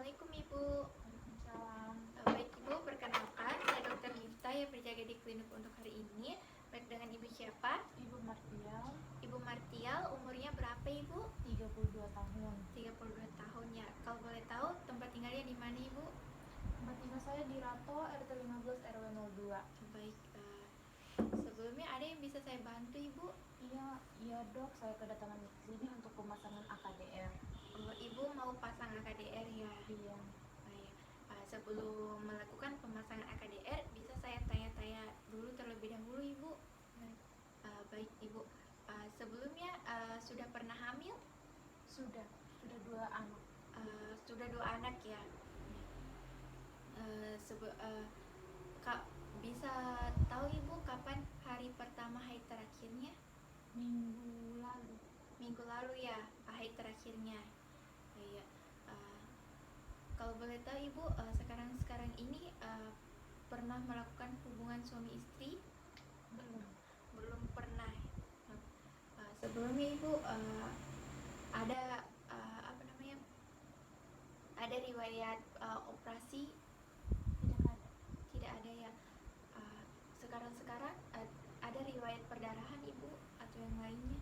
Assalamualaikum Ibu. Waalaikumsalam. Baik Ibu, perkenalkan saya Dr. Miftah yang berjaga di klinik untuk hari ini. Baik, dengan Ibu siapa? Ibu Martial, Ibu Martial, umurnya berapa Ibu? 32 tahun. 32 tahun ya. Kalau boleh tahu tempat tinggalnya di mana Ibu? Tempat tinggal saya di Rato, RT 15 RW 02. Baik, sebelumnya ada yang bisa saya bantu Ibu? Iya dok, saya kedatangan di sini untuk pemasangan AKDR. Ibu mau pasang AKDR ya? Iya. Baik. Sebelum melakukan pemasangan AKDR, bisa saya tanya-tanya dulu terlebih dahulu Ibu? Baik Ibu, sebelumnya sudah pernah hamil? Sudah 2 anak. Sudah 2 anak ya. Kak, bisa tahu Ibu kapan hari pertama haid terakhirnya? Minggu lalu. Minggu lalu ya, haid terakhirnya. Iya. Kalau boleh tahu Ibu, sekarang ini pernah melakukan hubungan suami istri? Belum pernah. Sebelumnya Ibu ada apa namanya? Ada riwayat operasi? Tidak ada ya. Sekarang ada riwayat perdarahan Ibu atau yang lainnya?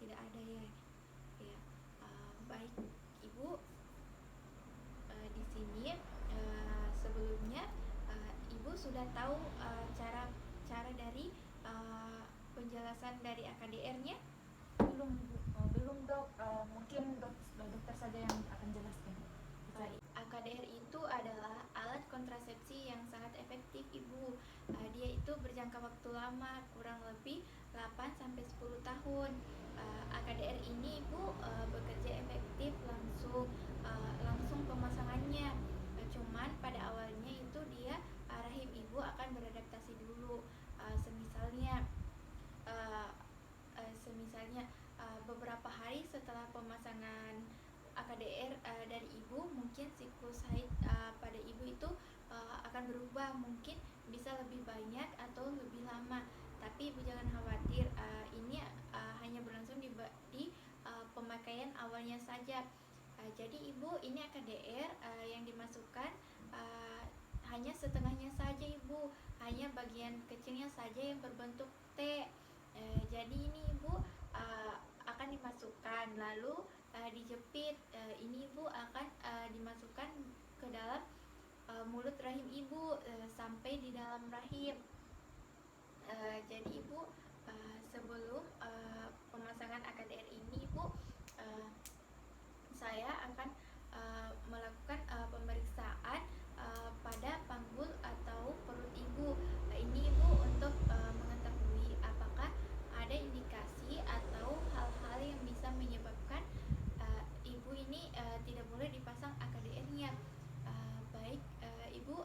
Tidak ada ya. Ya. Baik Ibu, di sini sebelumnya Ibu sudah tahu cara dari penjelasan dari AKDR-nya? Belum dok. Mungkin dokter saja yang akan jelaskan. AKDR itu adalah alat kontrasepsi yang sangat efektif Ibu. Dia itu berjangka waktu lama, kurang lebih 8-10 tahun. AKDR ini Ibu bekerja efektif langsung pemasangannya. Cuman pada awalnya itu dia rahim Ibu akan beradaptasi dulu. Semisalnya beberapa hari setelah pemasangan AKDR dari Ibu, mungkin siklus haid pada Ibu itu akan berubah, mungkin bisa lebih banyak atau lebih lama. Tapi Ibu jangan khawatir, ini hanya berlangsung di pemakaian awalnya saja. Jadi Ibu, ini AKDR yang dimasukkan hanya setengahnya saja Ibu, hanya bagian kecilnya saja yang berbentuk T. Jadi ini Ibu akan dimasukkan lalu dijepit. Ini Ibu akan dimasukkan ke dalam mulut rahim Ibu sampai di dalam rahim. Jadi Ibu, sebelum pemasangan AKDR ini Ibu, saya akan melakukan pemeriksaan pada panggul atau perut Ibu. Ini Ibu untuk mengetahui apakah ada indikasi atau hal-hal yang bisa menyebabkan Ibu ini tidak boleh dipasang AKDR-nya. Baik Ibu,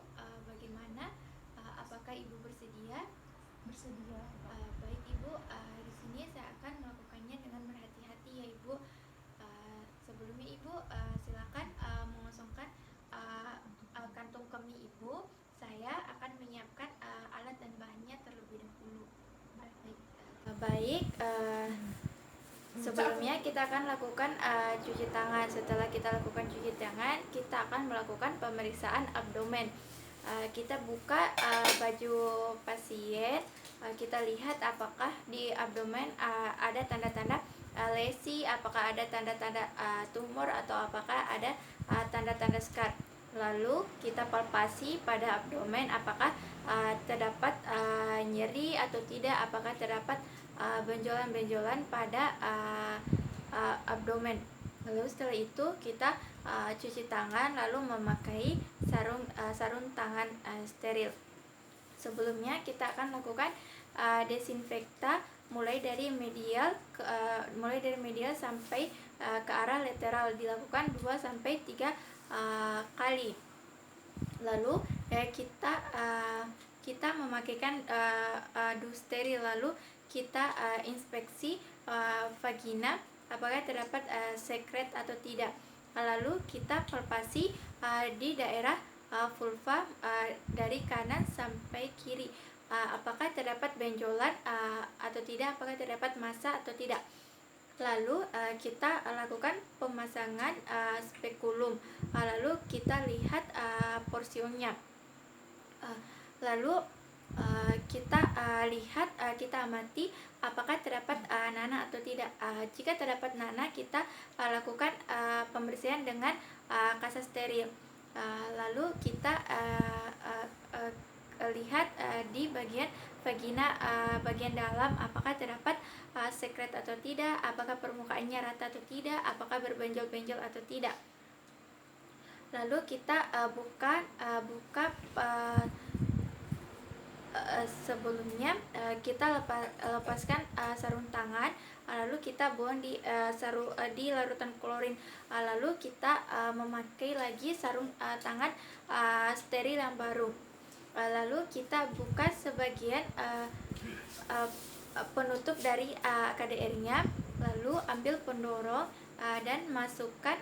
bagaimana? Apakah Ibu bersedia? Bersedia. Baik Ibu, di sini saya akan melakukannya dengan berhati-hati ya Ibu. Sebelumnya Ibu silakan mengosongkan kantung kemih Ibu. Saya akan menyiapkan alat dan bahannya terlebih dahulu. Baik. Sebelumnya kita akan lakukan cuci tangan. Setelah kita lakukan cuci tangan, kita akan melakukan pemeriksaan abdomen. Kita buka baju pasien, kita lihat apakah di abdomen ada tanda-tanda lesi, apakah ada tanda-tanda tumor atau apakah ada tanda-tanda scar. Lalu kita palpasi pada abdomen apakah terdapat nyeri atau tidak, apakah terdapat benjolan-benjolan pada abdomen. Lalu setelah itu kita cuci tangan lalu memakai sarung tangan steril. Sebelumnya kita akan lakukan desinfektan mulai dari medial sampai ke arah lateral, dilakukan 2-3 kali. Lalu kita memakaikan dus steril, lalu kita inspeksi vagina apakah terdapat sekret atau tidak. Lalu kita palpasi di daerah vulva dari kanan sampai kiri, apakah terdapat benjolan atau tidak, apakah terdapat massa atau tidak. Lalu kita lakukan pemasangan spekulum. Lalu kita lihat porsionya. Lalu kita lihat, kita amati apakah terdapat nanah atau tidak. Jika terdapat nanah, kita lakukan pembersihan dengan kasa steril. Lalu kita lihat di bagian vagina, bagian dalam, apakah terdapat sekret atau tidak, apakah permukaannya rata atau tidak, apakah berbenjol-benjol atau tidak. Lalu kita buka sebelumnya kita lepaskan sarung tangan, lalu kita buang di larutan klorin, lalu kita memakai lagi sarung tangan steril yang baru. Lalu kita buka sebagian penutup dari KDR-nya, lalu ambil pendorong dan masukkan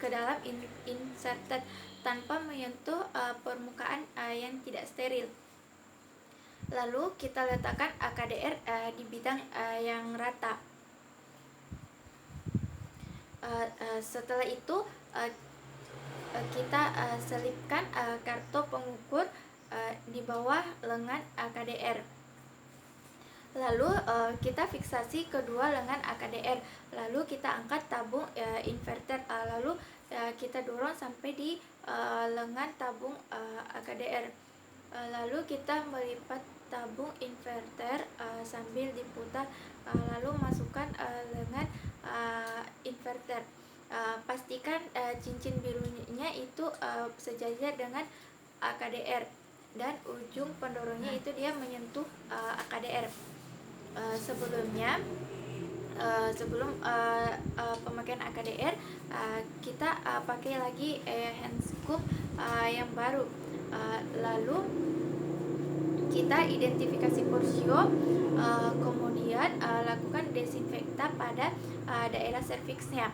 ke dalam inserted tanpa menyentuh permukaan yang tidak steril. Lalu kita letakkan KDR di bidang yang rata. Setelah itu kita selipkan kartu pengukur di bawah lengan KDR. Lalu kita fiksasi kedua lengan KDR. Lalu kita angkat tabung inverter. Lalu kita dorong sampai di lengan tabung KDR. Lalu kita melipat tabung inverter sambil diputar. Lalu masukkan lengan inverter. Pastikan cincin birunya itu sejajar dengan KDR dan ujung pendorongnya itu dia menyentuh KDR. Sebelum pemakaian KDR, kita pakai lagi hand scoop yang baru. Lalu kita identifikasi porsio, kemudian lakukan desinfektan pada daerah serviksnya.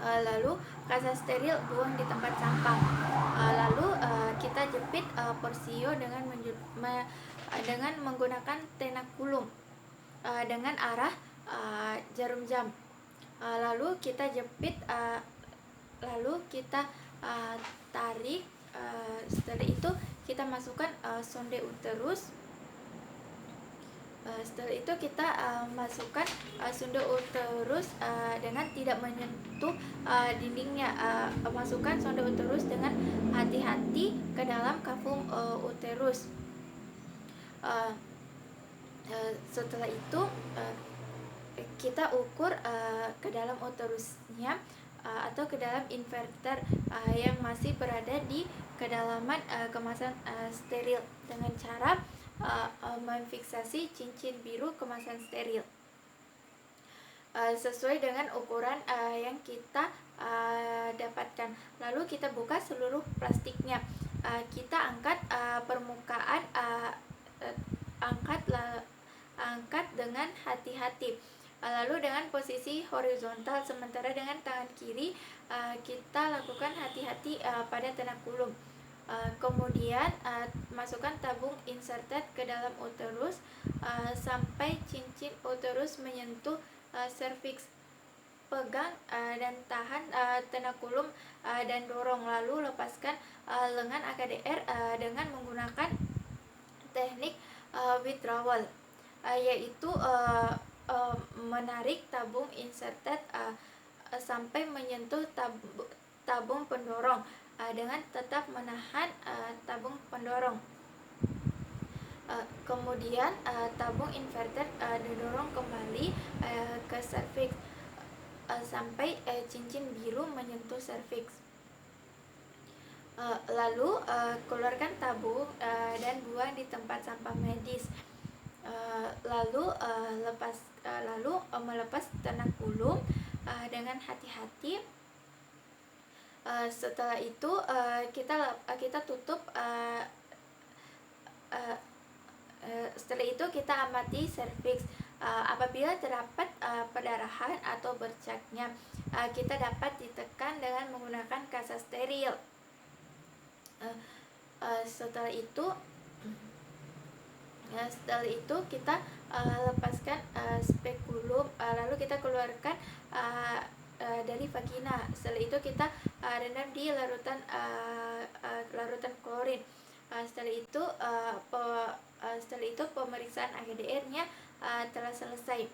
Lalu kasa steril buang di tempat sampah. Lalu kita jepit porsio dengan menggunakan tenakulum dengan arah jarum jam. Lalu kita jepit, lalu kita tarik. Setelah itu kita masukkan sonde uterus. Setelah itu kita masukkan sonde uterus dengan tidak menyentuh dindingnya. Masukkan sonde uterus dengan hati-hati ke dalam kafum uterus. Setelah itu kita ukur ke dalam uterusnya atau ke dalam inverter yang masih berada di kedalaman kemasan steril dengan cara memfiksasi cincin biru kemasan steril sesuai dengan ukuran yang kita dapatkan. Lalu kita buka seluruh plastiknya. Kita angkat permukaan, angkat dengan hati-hati. Lalu dengan posisi horizontal, sementara dengan tangan kiri kita lakukan hati-hati pada tenakulum. Kemudian masukkan tabung inserted ke dalam uterus sampai cincin uterus menyentuh serviks. Pegang dan tahan tenakulum dan dorong, lalu lepaskan lengan KDR dengan menggunakan teknik withdrawal, yaitu menarik tabung inserted sampai menyentuh tabung pendorong dengan tetap menahan tabung pendorong. Kemudian tabung inverter didorong kembali ke serviks sampai cincin biru menyentuh serviks. Lalu keluarkan tabung dan buang di tempat sampah medis. Lalu melepas tenakulum dengan hati-hati. Setelah itu kita tutup. Setelah itu kita amati serviks. Apabila terdapat perdarahan atau bercaknya, kita dapat ditekan dengan menggunakan kasa steril. Setelah itu kita lepaskan spekulum, lalu kita keluarkan dari vagina. Setelah itu kita rendam di larutan klorin. Setelah itu pemeriksaan AKDR-nya telah selesai.